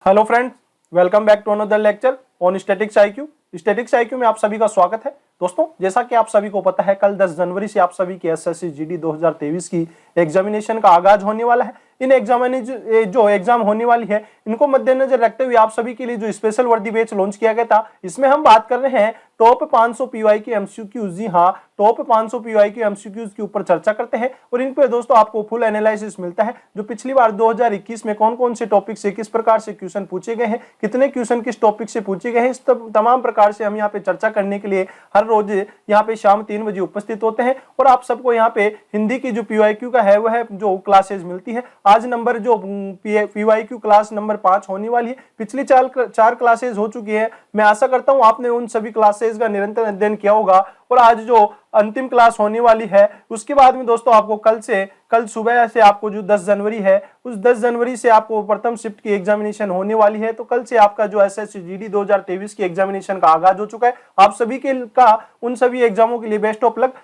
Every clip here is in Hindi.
Hello friends, welcome back to another lecture on statics IQ. Statics IQ में आप सभी का स्वागत है। दोस्तों, जैसा कि आप सभी को पता है, कल 10 जनवरी से आप सभी की एसएससी जीडी 2023 की एग्जामिनेशन का आगाज होने वाला है। इन जो एग्जाम होने वाली है, इनको मद्देनजर रखते हुए आप सभी के लिए जो स्पेशल वर्दी बैच लॉन्च किया गया था, इसमें हम बात कर रहे हैं टॉप 500 पीवाई के एमसीक्यूज। जी हाँ, टॉप 500 पीवाई के एमसीक्यूज के ऊपर चर्चा करते हैं और इन पे दोस्तों आपको फुल एनालिसिस मिलता है। जो पिछली बार 2021 में कौन कौन से टॉपिक से किस प्रकार से क्वेश्चन पूछे गए हैं, कितने क्वेश्चन किस टॉपिक से पूछे गए हैं, इस तमाम प्रकार से हम यहाँ पे चर्चा करने के लिए हर रोज यहाँ पे शाम 3 बजे उपस्थित होते हैं। और आप सबको यहाँ पे हिंदी की जो पीवाईक्यू का है वह जो क्लासेज मिलती है। आज नंबर जो पीवाईक्यू क्लास नंबर 5 होने वाली है। पिछली चार क्लासेज हो चुकी है। मैं आशा करता हूँ आपने उन सभी क्लासेज का निरंतर अध्ययन किया होगा और आज जो अंतिम क्लास होने वाली है उसके बाद में दोस्तों आपको कल सुबह से आपको जो 10 जनवरी है, उस 10 जनवरी से आपको प्रथम शिफ्ट की एग्जामिनेशन होने वाली है। तो कल से आपका जो एसएससी जीडी 2023 की एग्जामिनेशन का आगाज हो चुका है। आप सभी के का उन सभी एग्जामों के लिए बेस्ट ऑफ लक।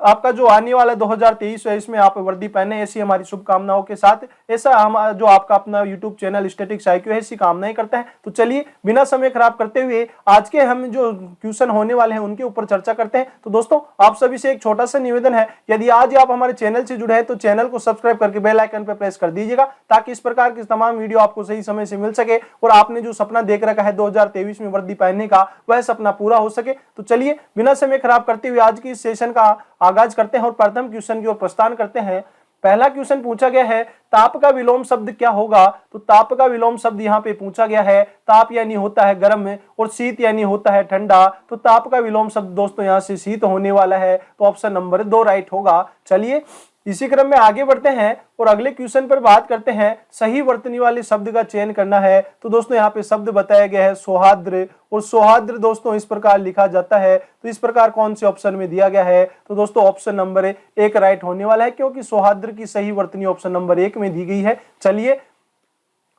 आपका जो आने वाला 2023 है, इसमें आप वर्दी पहने, ऐसी हमारी शुभकामनाओं के साथ। ऐसा हम जो आपका अपना यूट्यूब चैनल स्टैटिक्स आईक्यू है, ऐसी कामनाएं करता है। तो चलिए बिना समय खराब करते हुए आज के हम जो क्वेश्चन होने वाले हैं उनके ऊपर चर्चा करते हैं। तो दोस्तों, आप सभी से एक छोटा सा निवेदन है, यदि आज आप हमारे चैनल से जुड़े हैं तो चैनल को सब्सक्राइब करके बेल आइकन पर प्रेस कर दीजिएगा, ताकि इस प्रकार की तमाम वीडियो आपको सही समय से मिल सके और आपने जो सपना देख रखा है 2023 में वर्दी पहनने का, वह सपना पूरा हो सके। तो चलिए बिना समय खराब करते हुए आज की इस सेशन का आगाज करते हैं और प्रथम क्वेश्चन की ओर प्रस्थान करते हैं। पहला क्वेश्चन पूछा गया है, ताप का विलोम शब्द क्या होगा? तो ताप का विलोम शब्द यहाँ पे पूछा गया है। ताप यानी होता है गर्म में और शीत यानी होता है ठंडा। तो ताप का विलोम शब्द दोस्तों यहाँ से शीत होने वाला है। तो ऑप्शन नंबर 2 राइट होगा। चलिए इसी क्रम में आगे बढ़ते हैं और अगले क्वेश्चन पर बात करते हैं। सही वर्तनी वाले शब्द का चयन करना है। तो दोस्तों यहाँ पे शब्द बताया गया है सौहार्द्र, और सौहार्द्र दोस्तों इस प्रकार लिखा जाता है। तो इस प्रकार कौन से ऑप्शन में दिया गया है? तो दोस्तों ऑप्शन नंबर 1 राइट होने वाला है, क्योंकि सौहार्द्र की सही वर्तनी ऑप्शन नंबर 1 में दी गई है। चलिए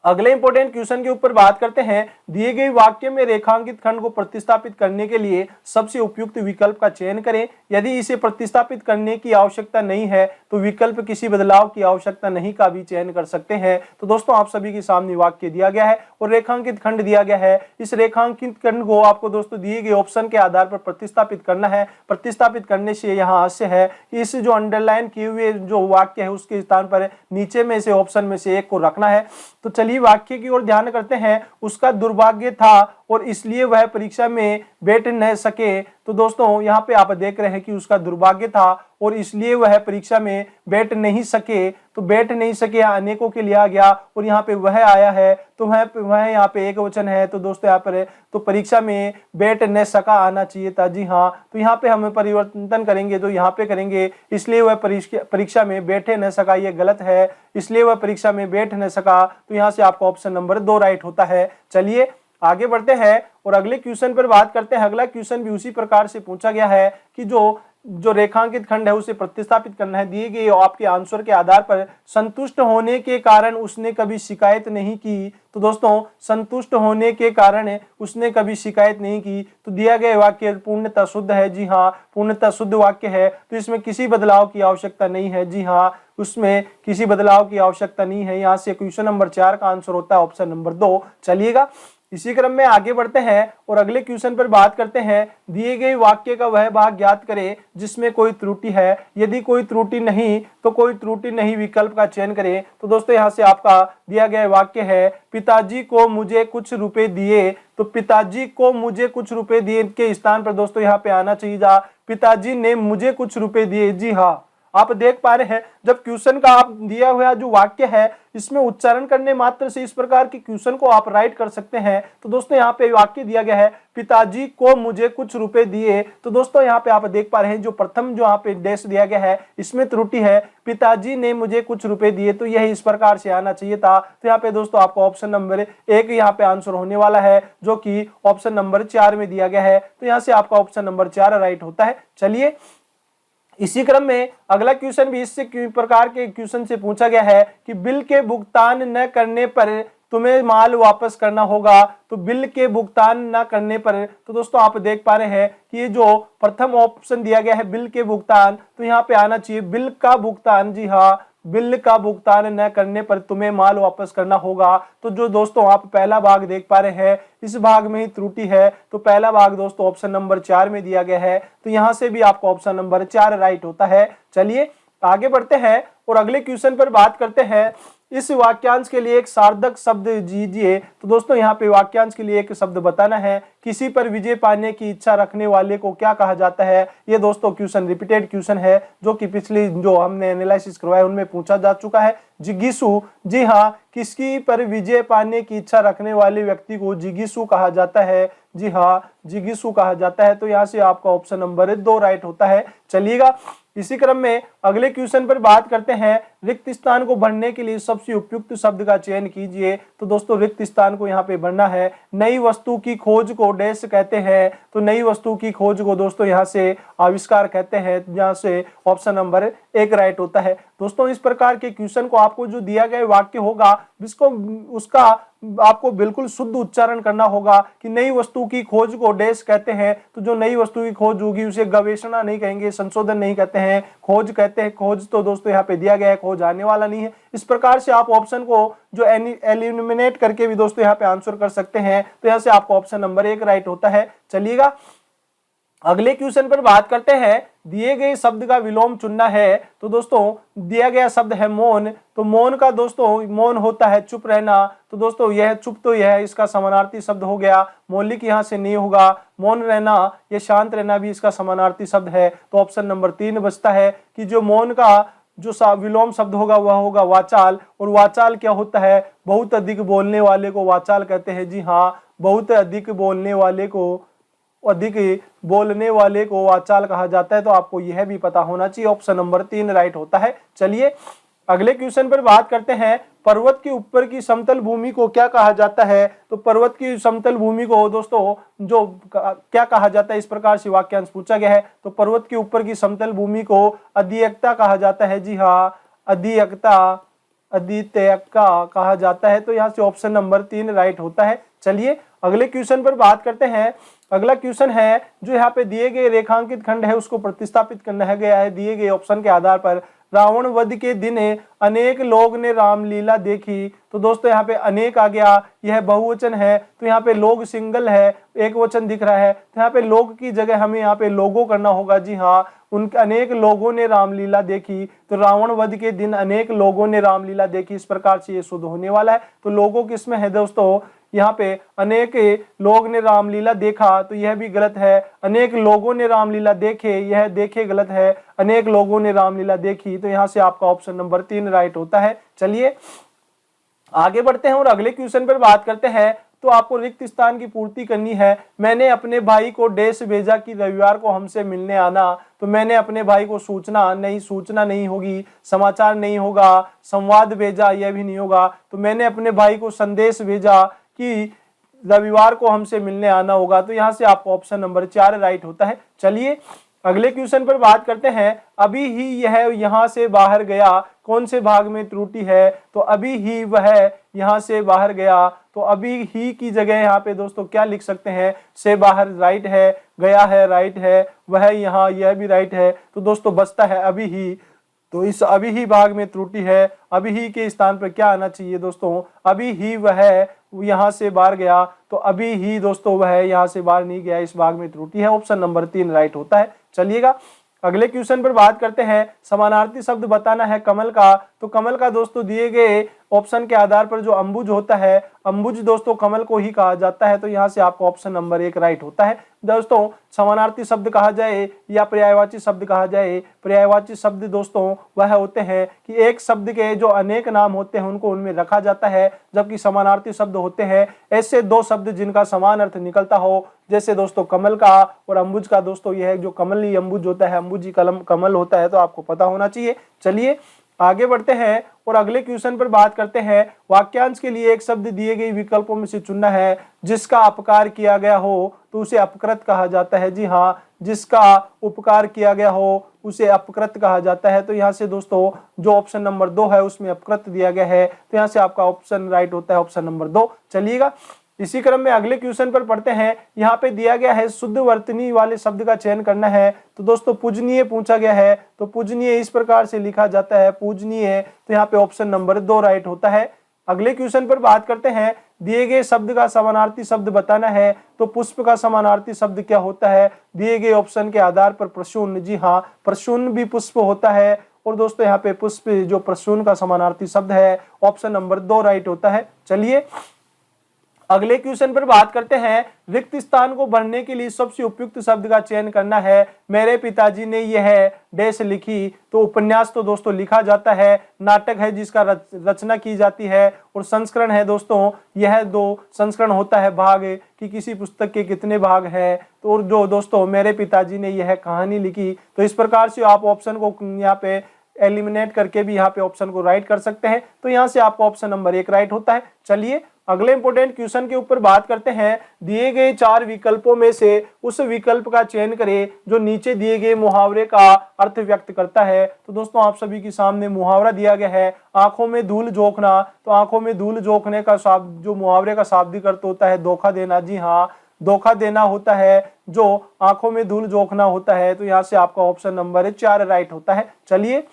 अगले इंपॉर्टेंट क्वेश्चन के ऊपर बात करते हैं। दिए गए वाक्य में रेखांकित खंड को प्रतिस्थापित करने के लिए सबसे उपयुक्त विकल्प का चयन करें। यदि इसे प्रतिस्थापित करने की आवश्यकता नहीं है तो विकल्प किसी बदलाव की आवश्यकता नहीं का भी चयन कर सकते हैं। तो दोस्तों आप सभी के सामने वाक्य दिया गया है और रेखांकित खंड दिया गया है। इस रेखांकित खंड को आपको दोस्तों दिए गए ऑप्शन के आधार पर प्रतिस्थापित करना है। प्रतिस्थापित करने से यहाँ आशय है कि इस जो अंडरलाइन किए हुए जो वाक्य है उसके स्थान पर नीचे में से ऑप्शन में से एक को रखना है। तो चलिए वाक्य की ओर ध्यान करते हैं। उसका दुर्भाग्य था और इसलिए वह परीक्षा में बैठ न सके। तो दोस्तों यहाँ पे आप देख रहे हैं कि उसका दुर्भाग्य था और इसलिए वह परीक्षा में बैठ नहीं सके। तो बैठ नहीं सके अनेकों के लिए आ गया और यहाँ पे वह आया है, तो वह यहाँ पे एक वचन है। तो दोस्तों यहाँ पर तो परीक्षा में बैठ न सका आना चाहिए था। जी हाँ, तो यहाँ पे हम परिवर्तन करेंगे तो यहाँ पे करेंगे इसलिए वह परीक्षा में बैठे न सका, ये गलत है। इसलिए वह परीक्षा में बैठ न सका, तो यहाँ से आपका ऑप्शन नंबर 2 राइट होता है। चलिए आगे बढ़ते हैं और अगले क्वेश्चन पर बात करते हैं। अगला क्वेश्चन भी उसी प्रकार से पूछा गया है कि जो रेखांकित खंड है उसे प्रतिस्थापित करना है। दिए गए आपके आंसर के आधार पर संतुष्ट होने के कारण उसने कभी शिकायत नहीं की। तो दोस्तों संतुष्ट होने के कारण उसने कभी शिकायत नहीं की। तो दिया गया वाक्य पूर्णतः शुद्ध है। जी हाँ, पूर्णतः शुद्ध वाक्य है। तो इसमें किसी बदलाव की आवश्यकता नहीं है। जी हाँ, उसमें किसी बदलाव की आवश्यकता नहीं है। यहाँ से क्वेश्चन नंबर 4 का आंसर होता है ऑप्शन नंबर 2। चलिएगा इसी क्रम में आगे बढ़ते हैं और अगले क्वेश्चन पर बात करते हैं। दिए गए वाक्य का वह भाग ज्ञात करें जिसमें कोई त्रुटि है। यदि कोई त्रुटि नहीं तो कोई त्रुटि नहीं विकल्प का चयन करें। तो दोस्तों यहाँ से आपका दिया गया वाक्य है, पिताजी को मुझे कुछ रुपए दिए। तो पिताजी को मुझे कुछ रुपए दिए के स्थान पर दोस्तों यहाँ पे आना चाहिए था, पिताजी ने मुझे कुछ रुपए दिए। जी हाँ, आप देख पा रहे हैं जब क्वेश्चन का आप दिया हुआ जो वाक्य है इसमें उच्चारण करने मात्र से इस प्रकार के क्वेश्चन को आप राइट कर सकते हैं। तो दोस्तों यहाँ पे वाक्य दिया गया है, पिताजी को मुझे कुछ रुपए दिए। तो दोस्तों यहाँ पे आप देख पा रहे हैं जो प्रथम जो यहाँ पे डैश दिया गया है इसमें त्रुटि है, पिताजी ने मुझे कुछ रुपए दिए। तो यही इस प्रकार से आना चाहिए था। तो यहाँ पे दोस्तों आपको ऑप्शन नंबर 1 यहाँ पे आंसर होने वाला है, जो कि ऑप्शन नंबर 4 में दिया गया है। तो यहाँ से आपका ऑप्शन नंबर 4 राइट होता है। चलिए इसी क्रम में अगला क्वेश्चन भी इसी प्रकार के क्वेश्चन से पूछा गया है कि बिल के भुगतान न करने पर तुम्हें माल वापस करना होगा। तो बिल के भुगतान न करने पर, तो दोस्तों आप देख पा रहे हैं कि ये जो प्रथम ऑप्शन दिया गया है बिल के भुगतान, तो यहाँ पे आना चाहिए बिल का भुगतान। जी हाँ, बिल का भुगतान न करने पर तुम्हें माल वापस करना होगा। तो जो दोस्तों आप पहला भाग देख पा रहे हैं, इस भाग में ही त्रुटि है। तो पहला भाग दोस्तों ऑप्शन नंबर 4 में दिया गया है, तो यहां से भी आपका ऑप्शन नंबर 4 राइट होता है। चलिए आगे बढ़ते हैं और अगले क्वेश्चन पर बात करते हैं। इस वाक्यांश के लिए एक सार्थक शब्द दीजिए। तो दोस्तों यहाँ पे वाक्यांश के लिए एक शब्द बताना है। किसी पर विजय पाने की इच्छा रखने वाले को क्या कहा जाता है? ये दोस्तों क्वेश्चन रिपीटेड क्वेश्चन है, जो कि पिछली जो हमने एनालिसिस करवाया उनमें पूछा जा चुका है। जिज्ञासु, जी हाँ, किसी पर विजय पाने की इच्छा रखने वाले व्यक्ति को जिज्ञासु कहा जाता है। जी हाँ, जिज्ञासु कहा जाता है। तो यहाँ से आपका ऑप्शन नंबर 2 राइट होता है। चलिएगा इसी क्रम में अगले क्वेश्चन पर बात करते हैं। रिक्त स्थान को भरने के लिए सबसे उपयुक्त शब्द का चयन कीजिए। तो दोस्तों रिक्त स्थान को यहाँ पे भरना है। नई वस्तु की खोज को डैश कहते हैं। तो नई वस्तु की खोज को दोस्तों यहाँ से आविष्कार कहते हैं, जहाँ से ऑप्शन नंबर 1 राइट होता है। दोस्तों इस प्रकार के क्वेश्चन को आपको जो दिया गया वाक्य होगा जिसको उसका आपको बिल्कुल शुद्ध उच्चारण करना होगा कि नई वस्तु की खोज को डैश कहते हैं। तो जो नई वस्तु की खोज होगी उसे गवेषणा नहीं कहेंगे, संशोधन नहीं कहते हैं, खोज कहते हैं। खोज तो दोस्तों यहाँ पे दिया गया है, खोज आने वाला नहीं है। इस प्रकार से आप ऑप्शन को जो एलिमिनेट करके भी दोस्तों यहाँ पे आंसर कर सकते हैं। तो यहाँ से आपका ऑप्शन नंबर 1 राइट होता है। चलिएगा अगले क्वेश्चन पर बात करते हैं। दिए गए शब्द का विलोम चुनना है। तो दोस्तों दिया गया शब्द है मौन। तो मौन का दोस्तों मौन होता है चुप रहना। तो दोस्तों यह चुप तो यह इसका समानार्थी शब्द हो गया, मौलिक यहाँ से नहीं होगा। मौन रहना, यह शांत रहना भी इसका समानार्थी शब्द है। तो ऑप्शन नंबर 3 बचता है कि जो मौन का जो विलोम शब्द होगा वह होगा वाचाल। और वाचाल क्या होता है? बहुत अधिक बोलने वाले को वाचाल कहते हैं। जी हाँ, बहुत अधिक बोलने वाले को वाचाल कहा जाता है। तो आपको यह भी पता होना चाहिए। ऑप्शन नंबर 3 राइट होता है। चलिए अगले क्वेश्चन पर बात करते हैं। पर्वत के ऊपर की समतल भूमि को क्या कहा जाता है? तो पर्वत की समतल भूमि को दोस्तों जो क्या कहा जाता है, इस प्रकार से वाक्यांश पूछा गया है। तो पर्वत के ऊपर की समतल भूमि को अधीयकता कहा जाता है। जी हाँ, अधीयकता कहा जाता है। तो यहाँ से ऑप्शन नंबर 3 राइट होता है। चलिए अगले क्वेश्चन पर बात करते हैं। अगला क्वेश्चन है जो यहाँ पे दिए गए रेखांकित खंड है उसको प्रतिस्थापित करना गया है दिए गए ऑप्शन के आधार पर। रावण वध के दिन अनेक लोग ने रामलीला देखी। तो दोस्तों यहाँ पे अनेक आ गया, यह बहुवचन है। तो यहाँ पे लोग सिंगल है, एक वचन दिख रहा है। तो यहाँ पे लोग की जगह हमें यहाँ पे लोगों करना होगा। जी हाँ, उनके अनेक लोगों ने रामलीला देखी। तो रावण वध के दिन अनेक लोगों ने रामलीला देखी, इस प्रकार से ये शुद्ध होने वाला है। तो लोगों किसमें है दोस्तों? यहाँ पे अनेक लोग ने रामलीला देखा, तो यह भी गलत है। अनेक लोगों ने रामलीला देखे, यह देखे गलत है। अनेक लोगों ने रामलीला देखी, तो यहाँ से आपका ऑप्शन नंबर 3 राइट होता है। चलिए आगे बढ़ते हैं और अगले क्वेश्चन पर बात करते हैं। तो आपको रिक्त स्थान की पूर्ति करनी है। मैंने अपने भाई को डैश भेजा कि रविवार को हमसे मिलने आना। तो मैंने अपने भाई को सूचना नहीं होगी, समाचार नहीं होगा, संवाद भेजा यह भी नहीं होगा। तो मैंने अपने भाई को संदेश भेजा कि रविवार को हमसे मिलने आना होगा। तो यहाँ से आपको ऑप्शन नंबर 4 राइट होता है। चलिए अगले क्वेश्चन पर बात करते हैं। अभी ही यह यहाँ से बाहर गया, कौन से भाग में त्रुटि है? तो अभी ही वह यहाँ से बाहर गया। तो अभी ही की जगह यहाँ पे दोस्तों क्या लिख सकते हैं? से बाहर राइट है, गया है राइट है, वह यहाँ यह भी राइट है। तो दोस्तों बचता है अभी ही। तो इस अभी ही भाग में त्रुटि है। अभी ही के स्थान पर क्या आना चाहिए दोस्तों? अभी ही वह यहाँ से बाहर गया। तो अभी ही दोस्तों वह यहाँ से बाहर नहीं गया, इस भाग में त्रुटि है। ऑप्शन नंबर 3 राइट होता है। चलिएगा अगले क्वेश्चन पर बात करते हैं। समानार्थी शब्द बताना है कमल का। तो कमल का दोस्तों दिए गए ऑप्शन के आधार पर जो अंबुज होता है, अंबुज दोस्तों कमल को ही कहा जाता है। तो यहाँ से आपका ऑप्शन नंबर 1 राइट होता है। दोस्तों समानार्थी शब्द कहा जाए या पर्यायवाची शब्द कहा जाए, पर्यायवाची शब्द दोस्तों वह होते हैं कि एक शब्द के जो अनेक नाम होते हैं उनको उनमें रखा जाता है, जबकि समानार्थी शब्द होते हैं ऐसे दो शब्द जिनका समान अर्थ निकलता हो। जैसे दोस्तों कमल का और अंबुज का। दोस्तों यह जो कमल ही अंबुज होता है, अंबुज ही कमल होता है, तो आपको पता होना चाहिए। चलिए आगे बढ़ते हैं और अगले क्वेश्चन पर बात करते हैं। वाक्यांश के लिए एक शब्द दिए गए विकल्पों में से चुनना है। जिसका अपकार किया गया हो तो उसे अपकृत कहा जाता है। जी हाँ, जिसका उपकार किया गया हो उसे अपकृत कहा जाता है। तो यहाँ से दोस्तों जो ऑप्शन नंबर 2 है उसमें अपकृत दिया गया है। तो यहाँ से आपका ऑप्शन राइट होता है, ऑप्शन नंबर 2। चलिएगा इसी क्रम में अगले क्वेश्चन पर पढ़ते हैं। यहाँ पे दिया गया है शुद्ध वर्तनी वाले शब्द का चयन करना है। तो दोस्तों पूजनीय पूछा गया है, तो पूजनीय इस प्रकार से लिखा जाता है पूजनीय, तो यहाँ पे ऑप्शन नंबर 2 राइट होता है। अगले क्वेश्चन पर बात करते हैं। दिए गए शब्द का समानार्थी शब्द बताना है। तो पुष्प का समानार्थी शब्द क्या होता है? दिए गए ऑप्शन के आधार पर प्रसून, जी हाँ, प्रसून भी पुष्प होता है। और दोस्तों यहाँ पे पुष्प जो प्रसून का समानार्थी शब्द है, ऑप्शन नंबर 2 राइट होता है। चलिए अगले क्वेश्चन पर बात करते हैं। रिक्त स्थान को भरने के लिए सबसे उपयुक्त शब्द का चयन करना है। मेरे पिताजी ने यह डैश लिखी, तो उपन्यास तो दोस्तों लिखा जाता है, नाटक है जिसका रचना की जाती है, और संस्करण है दोस्तों, यह 2 संस्करण होता है भाग कि किसी पुस्तक के कितने भाग हैं। तो और जो दोस्तों मेरे पिताजी ने यह कहानी लिखी, तो इस प्रकार से आप ऑप्शन को यहाँ पे एलिमिनेट करके भी यहाँ पे ऑप्शन को राइट कर सकते हैं। तो यहाँ से आपका ऑप्शन नंबर 1 राइट होता है। चलिए अगले इंपोर्टेंट क्वेश्चन के ऊपर बात करते हैं। दिए गए 4 विकल्पों में से उस विकल्प का चयन करें जो नीचे दिए गए मुहावरे का अर्थ व्यक्त करता है। तो दोस्तों आप सभी के सामने मुहावरा दिया गया है, आंखों में धूल झोंकना। तो आंखों में धूल झोंकने का शब्द जो मुहावरे का शाब्दिक अर्थ होता है धोखा देना, जी हाँ, धोखा देना होता है, जो आंखों में धूल झोंकना होता है। तो यहाँ से आपका ऑप्शन नंबर 4 राइट होता है। चलिए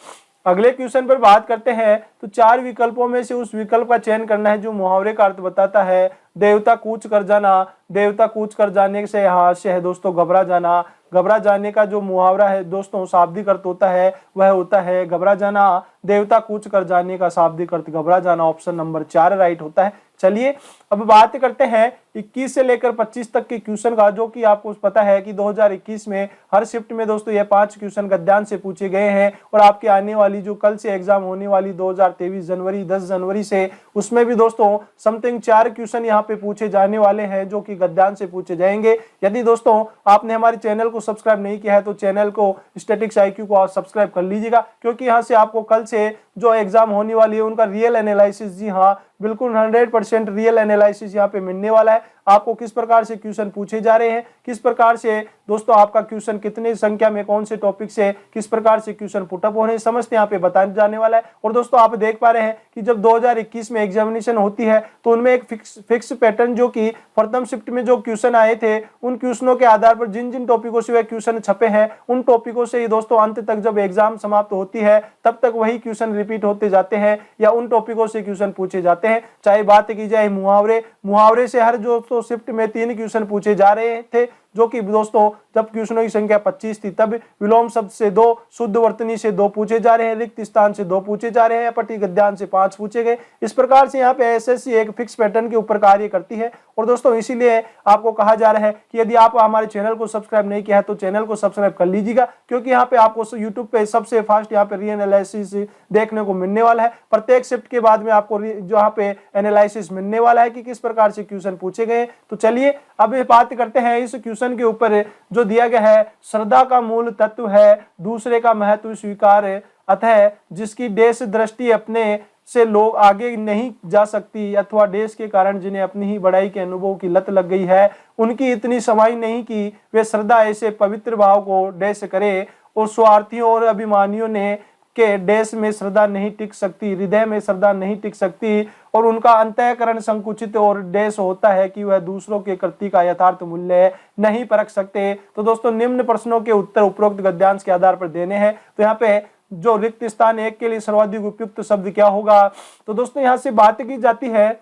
अगले क्वेश्चन पर बात करते हैं। तो 4 विकल्पों में से उस विकल्प का चयन करना है जो मुहावरे का अर्थ बताता है। देवता कूच कर जाना, देवता कूच कर जाने से हास्य है दोस्तों घबरा जाना। घबरा जाने का जो मुहावरा है दोस्तों शाब्दिक अर्थ होता है वह होता है घबरा जाना। देवता कूच कर जाने का शाब्दिक अर्थ घबरा जाना, ऑप्शन नंबर 4 राइट होता है। चलिए अब बात करते हैं 21 से लेकर 25 तक के क्वेश्चन का, जो कि आपको पता है कि 2021 में हर शिफ्ट में दोस्तों ये 5 क्वेश्चन गद्यांश से पूछे गए हैं। और आपके आने वाली जो कल से एग्जाम होने वाली 2023 जनवरी 10 जनवरी से, उसमें भी दोस्तों समथिंग 4 क्वेश्चन यहाँ पे पूछे जाने वाले हैं जो कि गद्यांश से पूछे जाएंगे। यदि दोस्तों आपने हमारे चैनल को सब्सक्राइब नहीं किया है तो चैनल को स्टैटिक्स IQ को आप सब्सक्राइब कर लीजिएगा, क्योंकि यहाँ से आपको कल से जो एग्जाम होने वाली है उनका रियल एनालिसिस, जी हाँ बिल्कुल 100% रियल एनालिसिस यहाँ पे मिलने वाला है। आपको किस प्रकार से क्वेश्चन पूछे जा रहे हैं, किस प्रकार से दोस्तों आपका क्वेश्चन कितने संख्या में कौन से टॉपिक से किस प्रकार से क्वेश्चन पुटअप होने समझते यहाँ पे बताने जाने वाला है। और दोस्तों आप देख पा रहे हैं कि जब 2021 में एग्जामिनेशन होती है तो उनमें एक फिक्स पैटर्न, जो कि प्रथम शिफ्ट में जो क्वेश्चन आए थे उन क्वेश्चनों के आधार पर जिन जिन टॉपिकों से वह क्वेश्चन छपे हैं उन टॉपिकों से ही दोस्तों अंत तक जब एग्जाम समाप्त होती है तब तक वही क्वेश्चन रिपीट होते जाते हैं या उन टॉपिकों से क्वेश्चन पूछे जाते हैं। चाहे बात की जाए मुहावरे से हर जो शिफ्ट में 3 क्वेश्चन पूछे जा रहे थे, जो कि दोस्तों जब क्वेश्चनों की संख्या 25 थी तब विलोम शब्द से 2, शुद्ध वर्तनी से 2 पूछे जा रहे हैं, रिक्त स्थान से 2 पूछे जा रहे हैं, पट्टी गद्यांश से 5 पूछे गए। इस प्रकार से यहाँ पे एसएससी एक फिक्स पैटर्न के ऊपर कार्य करती है। और दोस्तों इसीलिए आपको कहा जा रहा है कि यदि आप हमारे चैनल को सब्सक्राइब नहीं किया है तो चैनल को सब्सक्राइब कर लीजिएगा, क्योंकि यहाँ पे आपको यूट्यूब पे सबसे फास्ट यहाँ पे री एनालिसिस देखने को मिलने वाला है। प्रत्येक शिफ्ट के बाद में आपको जो यहाँ पे एनालिसिस मिलने वाला है कि किस प्रकार से क्वेश्चन पूछे गए। तो चलिए अब बात करते हैं इस क्वेश्चन के ऊपर जो दिया गया है। श्रद्धा का मूल तत्व है दूसरे का महत्व स्वीकार, अतः जिसकी देश दृष्टि अपने से लोग आगे नहीं जा सकती, अथवा देश के कारण जिन्हें अपनी ही बड़ाई के अनुभव की लत लग गई है, उनकी इतनी समाई नहीं कि वे श्रद्धा ऐसे पवित्र भाव को देश करे, और स्वार्थियों और अभिमानियों ने के देश में श्रद्धा नहीं टिक सकती, हृदय में श्रद्धा नहीं टिक सकती, और उनका अंतःकरण संकुचित और देश होता है कि वह दूसरों के कृति का यथार्थ मूल्य नहीं परख सकते। तो दोस्तों निम्न प्रश्नों के उत्तर उपरोक्त गद्यांश के आधार पर देने हैं। तो यहाँ पे जो रिक्त स्थान 1 के लिए सर्वाधिक उपयुक्त शब्द क्या होगा? तो दोस्तों यहाँ से बात की जाती है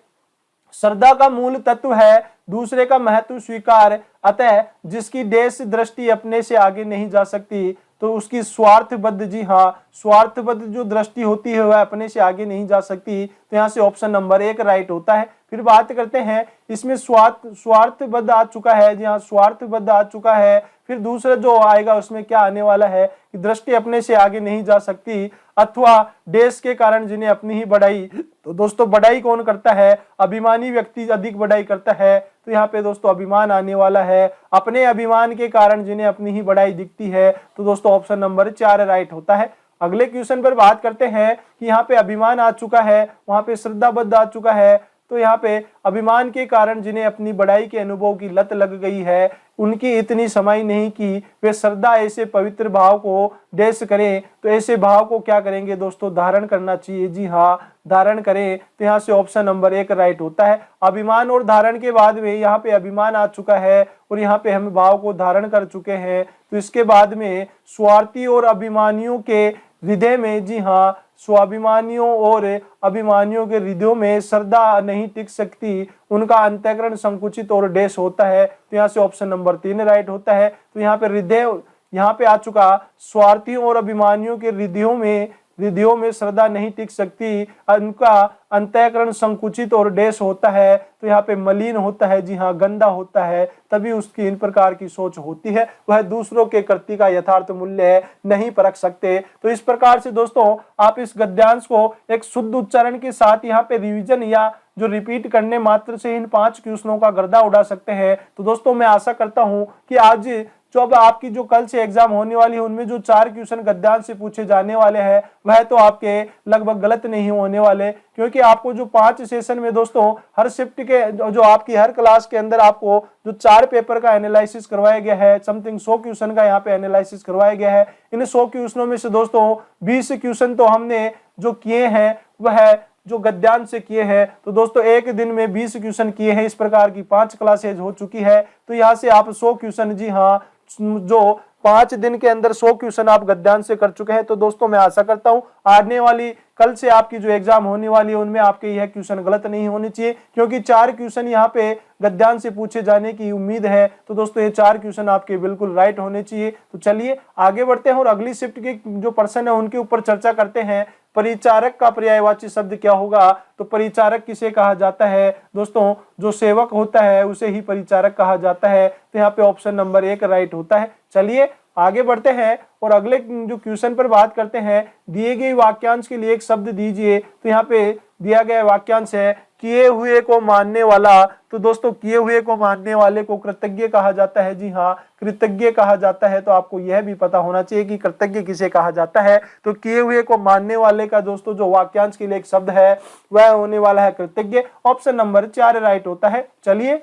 श्रद्धा का मूल तत्व है दूसरे का महत्व स्वीकार, अतः जिसकी देश दृष्टि अपने से आगे नहीं जा सकती, तो उसकी स्वार्थबद्ध, जी हाँ स्वार्थबद्ध जो दृष्टि होती है वह अपने से आगे नहीं जा सकती। तो यहाँ से ऑप्शन नंबर 1 राइट होता है। फिर बात करते हैं इसमें स्वार्थबद्ध आ चुका है, जी हाँ स्वार्थबद्ध आ चुका है। फिर दूसरा जो आएगा उसमें क्या आने वाला है कि दृष्टि अपने से आगे नहीं जा सकती, अथवा देश के कारण जिन्हें अपनी ही बढ़ाई। तो दोस्तों बढ़ाई कौन करता है? अभिमानी व्यक्ति अधिक बढ़ाई करता है। तो यहाँ पे दोस्तों अभिमान आने वाला है, अपने अभिमान के कारण जिन्हें अपनी ही बढ़ाई दिखती है। तो दोस्तों ऑप्शन नंबर 4 राइट होता है। अगले क्वेश्चन पर बात करते हैं कि यहाँ पे अभिमान आ चुका है, वहां पे श्रद्धाबद्ध आ चुका है। तो यहाँ पे अभिमान के कारण जिन्हें अपनी बड़ाई के अनुभव की लत लग गई है, उनकी इतनी समय नहीं कि वे श्रद्धा ऐसे पवित्र भाव को देश करें, तो ऐसे भाव को क्या करेंगे दोस्तों, धारण करना चाहिए। जी हाँ, धारण करें। तो यहाँ से ऑप्शन नंबर 1 राइट होता है। अभिमान और धारण के बाद में यहाँ पे अभिमान आ चुका है और यहाँ पे हम भाव को धारण कर चुके हैं। तो इसके बाद में स्वार्थी और अभिमानियों के हृदय में, जी हाँ, स्वाभिमानियों और अभिमानियों के हृदयों में श्रद्धा नहीं टिक सकती, उनका अंतःकरण संकुचित और देश होता है। तो यहाँ से ऑप्शन नंबर 3 राइट होता है। तो यहाँ पे हृदय यहाँ पे आ चुका, स्वार्थियों और अभिमानियों के हृदयों में श्रद्धा नहीं टिक सकती, उनका अंतःकरण संकुचित और देश होता है। तो यहाँ पे मलिन होता है, जी हाँ, गंदा होता है, तभी उसकी इन प्रकार की सोच होती है। वह दूसरों के कृत्य का यथार्थ मूल्य नहीं परख सकते। तो इस प्रकार से दोस्तों आप इस गद्यांश को एक शुद्ध उच्चारण के साथ यहाँ पे रिवीजन या जो रिपीट करने मात्र से इन 5 क्वेश्चनों का गर्दा उड़ा सकते हैं। तो दोस्तों मैं आशा करता हूं कि आज जो अब आपकी जो कल से एग्जाम होने वाली है उनमें जो 4 क्वेश्चन गद्यांश से पूछे जाने वाले हैं वह तो आपके लगभग गलत नहीं होने वाले, क्योंकि आपको जो 5 सेशन में दोस्तों हर शिफ्ट के जो आपकी हर क्लास के अंदर आपको जो 4 पेपर का एनालिसिस करवाया गया है, समथिंग 100 क्वेश्चन का यहाँ पे एनालिसिस करवाया गया है। इन 100 क्वेश्चनों में से दोस्तों 20 क्वेश्चन तो हमने जो किए हैं वह जो गद्यांश से किए हैं। तो दोस्तों एक दिन में 20 क्वेश्चन किए हैं, इस प्रकार की 5 क्लासेज हो चुकी है। तो यहाँ से आप 100 क्वेश्चन, जी हाँ, जो 5 दिन के अंदर 100 क्वेश्चन आप गद्यांश से कर चुके हैं। तो दोस्तों मैं आशा करता हूं आने वाली कल से आपकी जो एग्जाम होने वाली है उनमें आपके यह क्वेश्चन गलत नहीं होने चाहिए, क्योंकि 4 क्वेश्चन यहाँ पे गद्यांश से पूछे जाने की उम्मीद है। तो दोस्तों ये 4 क्वेश्चन आपके बिल्कुल राइट होने चाहिए। तो चलिए आगे बढ़ते हैं और अगली शिफ्ट के जो पर्सन है उनके ऊपर चर्चा करते हैं। परिचारक का पर्यायवाची शब्द क्या होगा? तो परिचारक किसे कहा जाता है दोस्तों? जो सेवक होता है उसे ही परिचारक कहा जाता है। तो यहाँ पे ऑप्शन नंबर 1 राइट होता है। चलिए आगे बढ़ते हैं और अगले जो क्वेश्चन पर बात करते हैं। दिए गए वाक्यांश के लिए एक शब्द दीजिए। तो यहाँ पे दिया गया वाक्यांश है किए हुए को मानने वाला। तो दोस्तों किए हुए को मानने वाले को कृतज्ञ कहा जाता है। जी हाँ, कृतज्ञ कहा जाता है। तो आपको यह भी पता होना चाहिए कि कृतज्ञ किसे कहा जाता है। तो किए हुए को मानने वाले का दोस्तों जो वाक्यांश के लिए एक शब्द है वह होने वाला है कृतज्ञ। ऑप्शन नंबर 4 राइट होता है। चलिए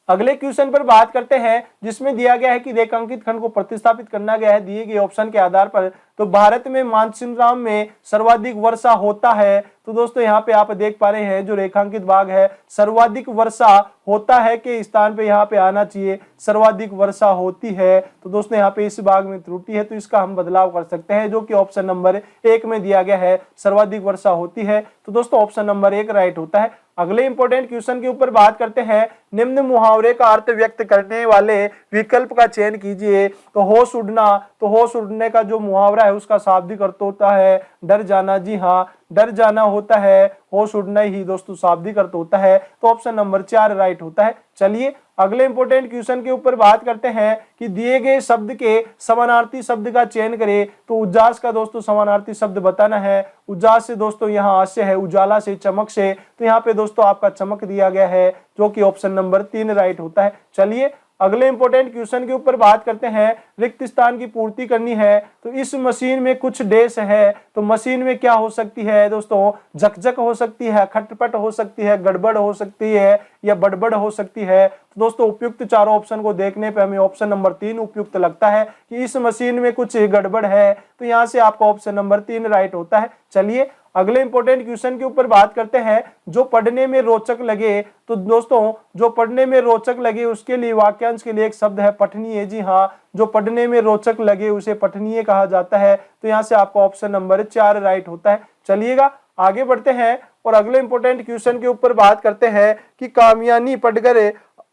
अगले क्वेश्चन पर बात करते हैं, जिसमें दिया गया है कि रेखांकित खंड को प्रतिस्थापित करना गया है दिए गए ऑप्शन के आधार पर। तो भारत में मानसिंहराम में सर्वाधिक वर्षा होता है। तो दोस्तों यहाँ पे आप देख पा रहे हैं जो रेखांकित भाग है, सर्वाधिक वर्षा होता है के स्थान पे यहाँ पे आना चाहिए सर्वाधिक वर्षा होती है। तो दोस्तों यहाँ पे इस भाग में त्रुटि है, तो इसका हम बदलाव कर सकते हैं, जो कि ऑप्शन नंबर 1 में दिया गया है, सर्वाधिक वर्षा होती है। तो दोस्तों ऑप्शन नंबर 1 राइट होता है। अगले इंपॉर्टेंट क्वेश्चन के ऊपर बात करते हैं। निम्न मुहावरे का अर्थ व्यक्त करने वाले विकल्प का चयन कीजिए। तो होश उड़ना, तो होश उड़ने का जो मुहावरा है उसका शाब्दिक अर्थ होता है डर जाना। जी हाँ, डर जाना होता है, होश उड़ना ही दोस्तों शाब्दिक अर्थ होता है। तो ऑप्शन नंबर 4 राइट होता है। चलिए अगले इंपॉर्टेंट क्वेश्चन के ऊपर बात करते हैं कि दिए गए शब्द के समानार्थी शब्द का चयन करें। तो उजास का दोस्तों समानार्थी शब्द बताना है। उजास से दोस्तों यहाँ हास्य है, उजाला से, चमक से। तो यहाँ पे दोस्तों आपका चमक दिया गया है, जो कि ऑप्शन नंबर 3 राइट होता है। चलिए अगले इंपॉर्टेंट क्वेश्चन के ऊपर बात करते हैं। रिक्त स्थान की पूर्ति करनी है। तो इस मशीन में कुछ डैश है। तो मशीन में क्या हो सकती है दोस्तों? झकझक हो सकती है, खटपट हो सकती है, गड़बड़ हो सकती है या बड़बड़ हो सकती है। तो दोस्तों उपयुक्त चारों ऑप्शन को देखने पे हमें ऑप्शन नंबर 3 उपयुक्त लगता है कि इस मशीन में कुछ गड़बड़ है। तो यहाँ से आपका ऑप्शन नंबर 3 राइट होता है। चलिए अगले इंपॉर्टेंट क्वेश्चन के ऊपर बात करते हैं। जो पढ़ने में रोचक लगे। तो दोस्तों जो पढ़ने में रोचक लगे उसके लिए वाक्यांश के लिए एक शब्द है पठनीय। जी हाँ, जो पढ़ने में रोचक लगे उसे पठनीय कहा जाता है। तो यहाँ से आपका ऑप्शन नंबर 4 राइट होता है। चलिएगा आगे बढ़ते हैं और अगले इंपॉर्टेंट क्वेश्चन के ऊपर बात करते हैं कि कामयानी पढ़कर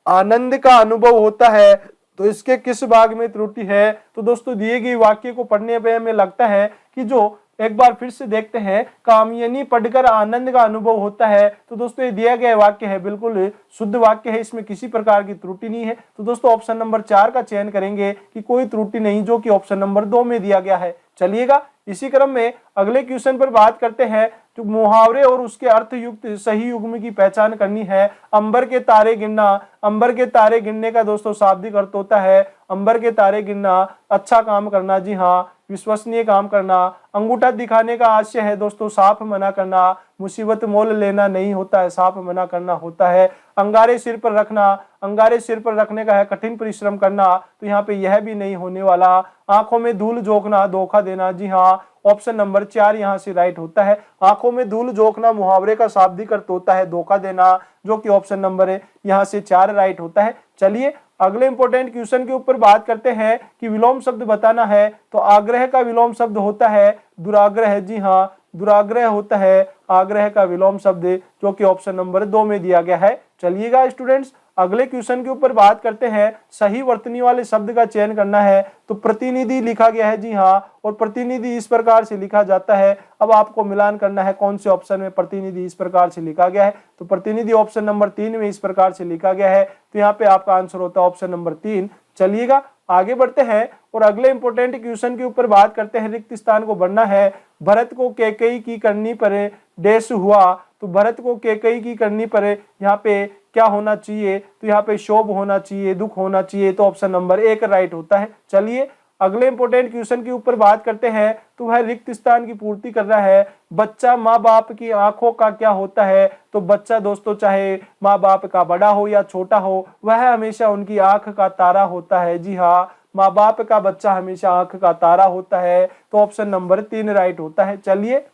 आनंद का अनुभव होता है। तो इसके किस भाग में त्रुटि है? तो दोस्तों दिए गए वाक्य को पढ़ने पे हमें लगता है कि जो एक बार फिर से देखते हैं, कामयानी पढ़कर आनंद का अनुभव होता है। तो दोस्तों ये दिया गया वाक्य है, बिल्कुल शुद्ध वाक्य है, इसमें किसी प्रकार की त्रुटि नहीं है। तो दोस्तों ऑप्शन नंबर 4 का चयन करेंगे कि कोई त्रुटि नहीं, जो कि ऑप्शन नंबर 2 में दिया गया है। चलिएगा इसी क्रम में अगले क्वेश्चन पर बात करते हैं। जो मुहावरे और उसके अर्थ युक्त सही युग्म की पहचान करनी है। अंबर के तारे गिनना, अंबर के तारे गिनने का दोस्तों शाब्दिक अर्थ होता है अंबर के तारे गिनना, अच्छा काम करना, जी हाँ, विश्वसनीय काम करना। अंगूठा दिखाने का आशय है दोस्तों साफ मना करना, मुसीबत मोल लेना नहीं होता है, साफ मना करना होता है। अंगारे सिर पर रखना, अंगारे सिर पर रखने का है कठिन परिश्रम करना, तो यहाँ पे यह भी नहीं होने वाला। आंखों में धूल झोंकना, धोखा देना, जी हाँ, ऑप्शन नंबर 4 यहाँ से राइट होता है। आंखों में धूल झोंकना मुहावरे का शाब्दिक अर्थ होता है धोखा देना, जो कि ऑप्शन नंबर है यहाँ से 4 राइट होता है। चलिए अगले इंपॉर्टेंट क्वेश्चन के ऊपर बात करते हैं कि विलोम शब्द बताना है। तो आग्रह का विलोम शब्द होता है दुराग्रह, जी हाँ, दुराग्रह होता है आग्रह का विलोम शब्द, जो कि ऑप्शन नंबर 2 में दिया गया है। चलिएगा स्टूडेंट्स अगले क्वेश्चन के ऊपर बात करते हैं। सही वर्तनी वाले शब्द का चयन करना है। तो प्रतिनिधि लिखा गया है, जी हाँ, और प्रतिनिधि इस प्रकार से लिखा जाता है। अब आपको मिलान करना है कौन से ऑप्शन में प्रतिनिधि इस प्रकार से लिखा गया है। तो प्रतिनिधि ऑप्शन नंबर 3 में इस प्रकार से लिखा गया है, तो यहाँ पे आपका आंसर होता है ऑप्शन नंबर 3। चलिएगा आगे बढ़ते हैं और अगले इंपॉर्टेंट क्वेश्चन के ऊपर बात करते हैं। रिक्त स्थान को भरना है। भरत को कैकेयी की करनी पर डैश हुआ। तो भरत को कैकेयी की करनी पर यहाँ पे क्या होना चाहिए, तो यहाँ पे शोभ होना चाहिए, दुख होना चाहिए, तो ऑप्शन नंबर 1 राइट होता है। चलिए अगले इंपॉर्टेंट क्वेश्चन के ऊपर बात करते हैं। तो वह रिक्त स्थान की पूर्ति कर रहा है। बच्चा माँ बाप की आंखों का क्या होता है। तो बच्चा दोस्तों चाहे माँ बाप का बड़ा हो या छोटा हो, वह हमेशा उनकी आंख का तारा होता है। जी हाँ, माँ बाप का बच्चा हमेशा आंख का तारा होता है, तो ऑप्शन नंबर 3 राइट होता है। चलिए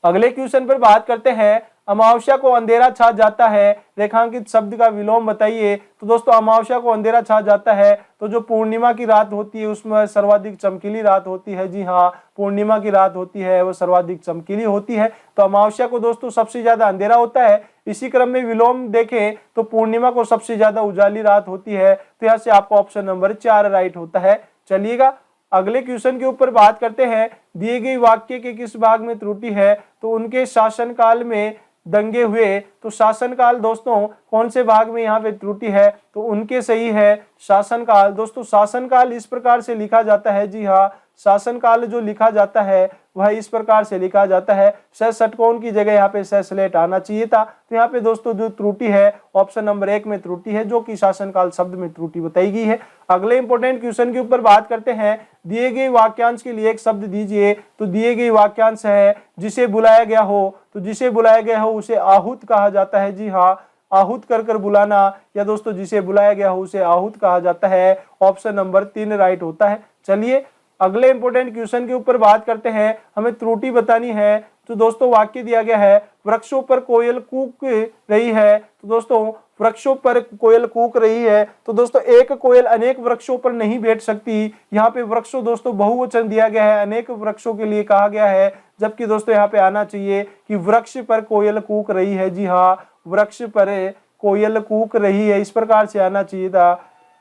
अगले क्वेश्चन पर बात करते हैं। अमावस्या को अंधेरा छा जाता है, रेखांकित शब्द का विलोम बताइए। तो दोस्तों अमावस्या को अंधेरा छा जाता है, तो जो पूर्णिमा की रात होती है उसमें सर्वाधिक चमकीली रात होती है। जी हाँ, पूर्णिमा की रात होती है वो सर्वाधिक चमकीली होती है। तो अमावस्या को दोस्तों सबसे ज्यादा अंधेरा होता है। इसी क्रम में विलोम देखें तो पूर्णिमा को सबसे ज्यादा उजाली रात होती है। तो यहाँ से आपका ऑप्शन नंबर 4 राइट होता है। चलिएगा अगले क्वेश्चन के ऊपर बात करते हैं। दिए गए वाक्य के किस भाग में त्रुटि है। तो उनके शासनकाल में दंगे हुए। तो शासनकाल दोस्तों कौन से भाग में यहाँ पे त्रुटि है। तो उनके सही है शासनकाल। दोस्तों शासनकाल इस प्रकार से लिखा जाता है, जी हाँ, शासनकाल जो लिखा जाता है वह इस प्रकार से लिखा जाता है। सह षटकोण की जगह यहाँ पे सह स्लेट आना चाहिए था। तो यहाँ पे दोस्तों जो त्रुटि है ऑप्शन नंबर 1 में त्रुटि है, जो कि शासनकाल शब्द में त्रुटि बताई गई है। अगले इंपॉर्टेंट क्वेश्चन के ऊपर बात करते हैं। दिए गए वाक्यांश के लिए एक शब्द दीजिए। तो दिए गए वाक्यांश है जिसे बुलाया गया हो। तो जिसे बुलाया गया हो उसे आहूत कहा जाता है। जी हाँ, आहूत कर कर बुलाना, या दोस्तों जिसे बुलाया गया हो उसे आहूत कहा जाता है। ऑप्शन नंबर 3 राइट होता है। चलिए अगले इंपॉर्टेंट क्वेश्चन के ऊपर बात करते हैं। हमें त्रुटि बतानी है। तो दोस्तों वाक्य दिया गया है वृक्षों पर कोयल कूक रही है। तो दोस्तों वृक्षों पर कोयल कूक रही है। तो दोस्तों एक कोयल अनेक वृक्षों पर नहीं बैठ सकती। यहाँ पे वृक्षों दोस्तों बहुवचन दिया गया है, अनेक वृक्षों के लिए कहा गया है, जबकि दोस्तों यहाँ पे आना चाहिए कि वृक्ष पर कोयल कूक रही है। जी हाँ, वृक्ष पर कोयल कूक रही है, इस प्रकार से आना चाहिए था।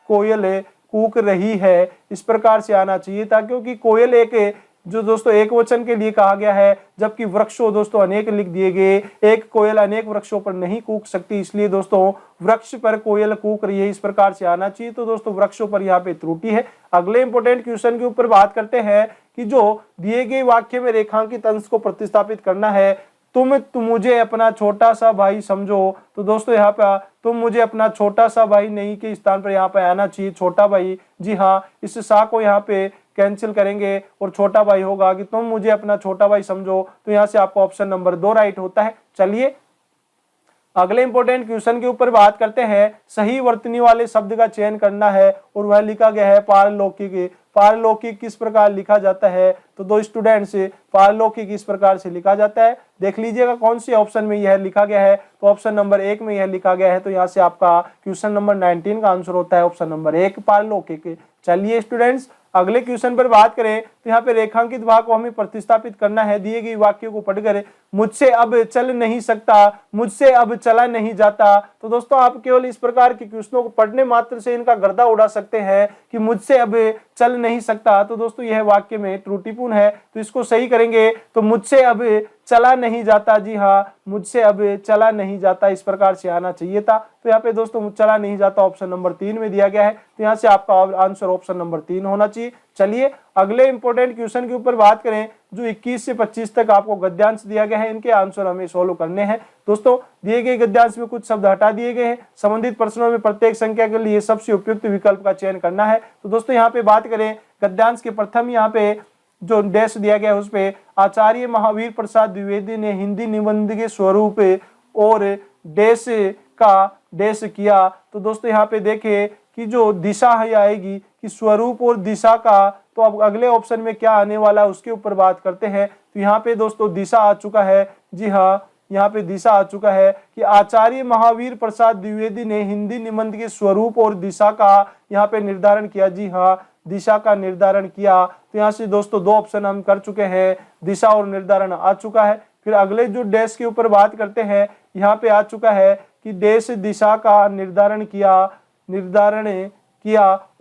कोयल कूक रही है, इस प्रकार से आना चाहिए था, क्योंकि कोयल एक जो दोस्तों एक वचन के लिए कहा गया है, जबकि वृक्षों दोस्तों अनेक लिख दिए गए। एक कोयल अनेक वृक्षों पर नहीं कूक सकती, इसलिए दोस्तों वृक्ष पर कोयल कूक रही है, इस प्रकार से आना चाहिए। तो दोस्तों वृक्षों पर यहाँ पे त्रुटि है। अगले इंपॉर्टेंट क्वेश्चन के ऊपर बात करते हैं कि जो दिए गए वाक्य में रेखांकित अंश को प्रतिस्थापित करना है। तुम मुझे अपना छोटा सा भाई समझो। तो दोस्तों यहाँ पे तुम मुझे अपना छोटा सा भाई नहीं के स्थान पर यहाँ पे आना चाहिए छोटा भाई। जी हाँ, इस सा को यहाँ पे कैंसिल करेंगे और छोटा भाई होगा कि तुम मुझे अपना छोटा भाई समझो। तो यहाँ से आपका ऑप्शन नंबर 2 राइट होता है। चलिए अगले इंपॉर्टेंट क्वेश्चन के ऊपर बात करते हैं। सही वर्तनी वाले शब्द का चयन करना है और वह लिखा गया है पारलौकिक। पारलौकिक किस प्रकार लिखा जाता है। तो दो स्टूडेंट्स पारलौकिक इस प्रकार से लिखा जाता है। देख लीजिएगा कौन से ऑप्शन में यह लिखा गया है। तो ऑप्शन नंबर 1 में यह लिखा गया है। तो यहाँ से आपका क्वेश्चन नंबर 19 का आंसर होता है ऑप्शन नंबर 1 पारलौकिक। चलिए स्टूडेंट्स अगले क्वेश्चन पर बात करें तो यहाँ पे रेखांकित भाग को हमें प्रतिस्थापित करना है। दिए गए वाक्यों को पढ़कर मुझसे अब चल नहीं सकता, मुझसे अब चला नहीं जाता। तो दोस्तों आप केवल इस प्रकार के क्वेश्चनों को पढ़ने मात्र से इनका गर्दा उड़ा सकते हैं कि मुझसे अब चल नहीं सकता। तो दोस्तों यह वाक्य में त्रुटिपूर्ण है, तो इसको सही करेंगे। तो मुझसे अब चला नहीं जाता। जी हाँ, मुझसे अब चला नहीं जाता, इस प्रकार से आना चाहिए था। तो यहाँ पे दोस्तों चला नहीं जाता ऑप्शन नंबर 3 में दिया गया है। तो यहाँ से आपका आंसर ऑप्शन नंबर 3 होना चाहिए। चलिए अगले इंपॉर्टेंट क्वेश्चन के ऊपर बात करें, जो 21 से 25 तक आपको गद्यांश दिया गया है, इनके आंसर हमें सोल्व करने हैं। दोस्तों दिए गए गद्यांश में कुछ शब्द हटा दिए गए हैं। संबंधित प्रश्नों में प्रत्येक संख्या के लिए सबसे उपयुक्त विकल्प का चयन करना है। तो दोस्तों यहाँ पे बात करें गद्यांश के प्रथम यहाँ पे जो डैश दिया गया है उस पे आचार्य महावीर प्रसाद द्विवेदी ने हिंदी निबंध के स्वरूप और डैश का डैश किया। तो दोस्तों यहाँ पे देखें कि जो दिशा है आएगी कि स्वरूप और दिशा का, तो अब अगले ऑप्शन में क्या आने वाला है उसके ऊपर बात करते हैं। तो यहाँ पे दोस्तों दिशा आ चुका है, जी हाँ यहाँ पे दिशा आ चुका है कि आचार्य महावीर प्रसाद द्विवेदी ने हिंदी निबंध के स्वरूप और दिशा का यहाँ पे निर्धारण किया। जी हाँ दिशा का निर्धारण किया। तो यहाँ से दोस्तों दो ऑप्शन हम कर चुके हैं, दिशा और निर्धारण आ चुका है। फिर अगले जो डैश के ऊपर बात करते हैं, यहाँ पे आ चुका है कि डैश दिशा का निर्धारण किया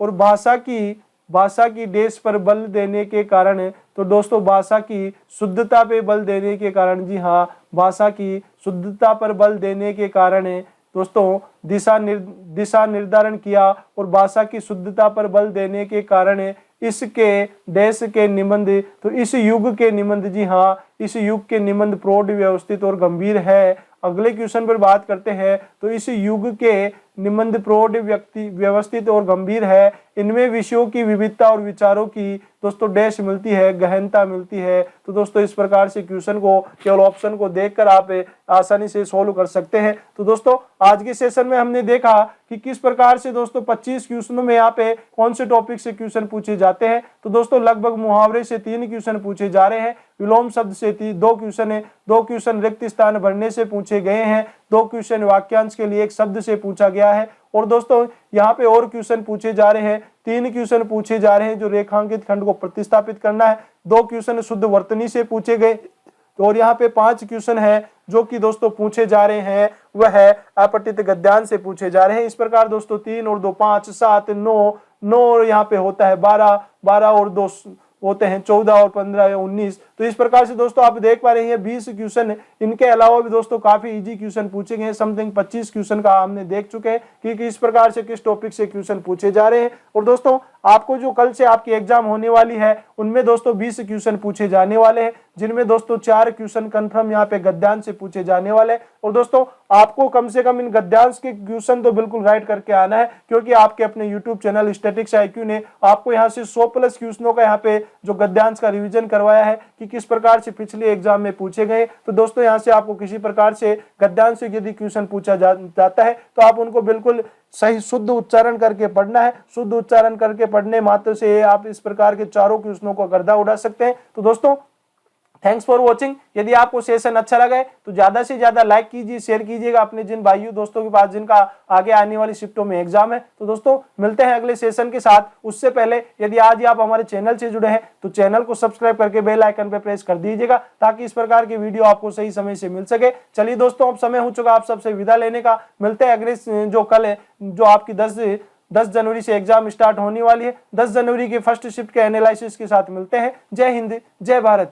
और भाषा की डैश पर बल देने के कारण, तो दोस्तों भाषा की शुद्धता पे बल देने के कारण, जी हाँ भाषा की शुद्धता पर बल देने के कारण दोस्तों दिशा निर्धारण किया और भाषा की शुद्धता पर बल देने के कारण इसके डैश के निबंध, तो इस युग के निबंध, जी हाँ इस युग के निबंध प्रौढ़ व्यवस्थित और गंभीर है। अगले क्वेश्चन पर बात करते हैं, तो इस युग के निबंध प्रौढ़ व्यवस्थित और गंभीर है। इनमें विषयों की विविधता और विचारों की दोस्तों डैश मिलती है, गहनता मिलती है। तो दोस्तों इस प्रकार से क्वेश्चन को केवल ऑप्शन को देखकर आप आसानी से सोल्व कर सकते हैं। तो दोस्तों आज के सेशन में हमने देखा कि किस प्रकार से दोस्तों 25 क्वेश्चनों में यहाँ पे कौन से टॉपिक से क्वेश्चन पूछे जाते हैं। तो दोस्तों लगभग मुहावरे से 3 क्वेश्चन पूछे जा रहे हैं, विलोम शब्द से 2 क्वेश्चन है, 2 क्वेश्चन रिक्त स्थान भरने से पूछे गए हैं, 2 क्वेश्चन वाक्यांश के लिए एक शब्द से पूछा गया है। और दोस्तों यहाँ पे और क्वेश्चन पूछे जा रहे हैं, 3 क्वेश्चन पूछे जा रहे हैं जो रेखांकित खंड को प्रतिस्थापित करना है, 2 क्वेश्चन शुद्ध वर्तनी से पूछे गए और यहाँ पे 5 क्वेश्चन है जो कि दोस्तों पूछे जा रहे हैं वह है अपठित गद्यांश से पूछे जा रहे हैं। इस प्रकार दोस्तों 3 और 2 5 7 9 यहाँ पे होता है 12 और 2 होते हैं 14 और 15 या 19। तो इस प्रकार से दोस्तों आप देख पा रहे हैं 20 क्वेश्चन। इनके अलावा भी दोस्तों काफी इजी क्वेश्चन पूछे गए, समथिंग 25 क्वेश्चन का हमने देख चुके हैं कि किस प्रकार से किस टॉपिक से क्वेश्चन पूछे जा रहे हैं। और दोस्तों आपको जो कल से आपकी एग्जाम होने वाली है उनमें दोस्तों 20 क्वेश्चन पूछे जाने वाले हैं, जिनमें दोस्तों 4 क्वेश्चन कंफर्म यहाँ पे गद्यांश से पूछे जाने वाले हैं। और दोस्तों आपको कम से कम इन गद्यांश के क्वेश्चन तो बिल्कुल राइट करके आना है, क्योंकि आपके अपने यूट्यूब चैनल स्टैटिक्स IQ ने आपको यहाँ से 100+ क्वेश्चनों का यहाँ पे जो गद्यांश का रिवीजन करवाया है कि किस प्रकार से पिछले एग्जाम में पूछे गए। तो दोस्तों यहाँ से आपको किसी प्रकार से गद्यांश से यदि क्वेश्चन पूछा जाता है तो आप उनको बिल्कुल सही शुद्ध उच्चारण करके पढ़ना है। शुद्ध उच्चारण करके पढ़ने मात्र से आप इस प्रकार के चारों क्वेश्चनों को गर्दा उड़ा सकते हैं। तो दोस्तों थैंक्स फॉर वॉचिंग। यदि आपको सेशन अच्छा लगा है तो ज्यादा से ज्यादा लाइक कीजिए, शेयर कीजिएगा अपने जिन भाइयों दोस्तों के पास जिनका आगे आने वाली शिफ्टों में एग्जाम है। तो दोस्तों मिलते हैं अगले सेशन के साथ। उससे पहले यदि आज ही आप हमारे चैनल से जुड़े हैं तो चैनल को सब्सक्राइब करके बेल आइकन पे प्रेस कर दीजिएगा ताकि इस प्रकार की वीडियो आपको सही समय से मिल सके। चलिए दोस्तों अब समय हो चुका आप सबसे विदा लेने का। मिलते हैं अगले जो कल है जो आपकी 10 जनवरी से एग्जाम स्टार्ट होने वाली है। 10 जनवरी के फर्स्ट शिफ्ट के एनालिसिस के साथ मिलते हैं। जय हिंद, जय भारत।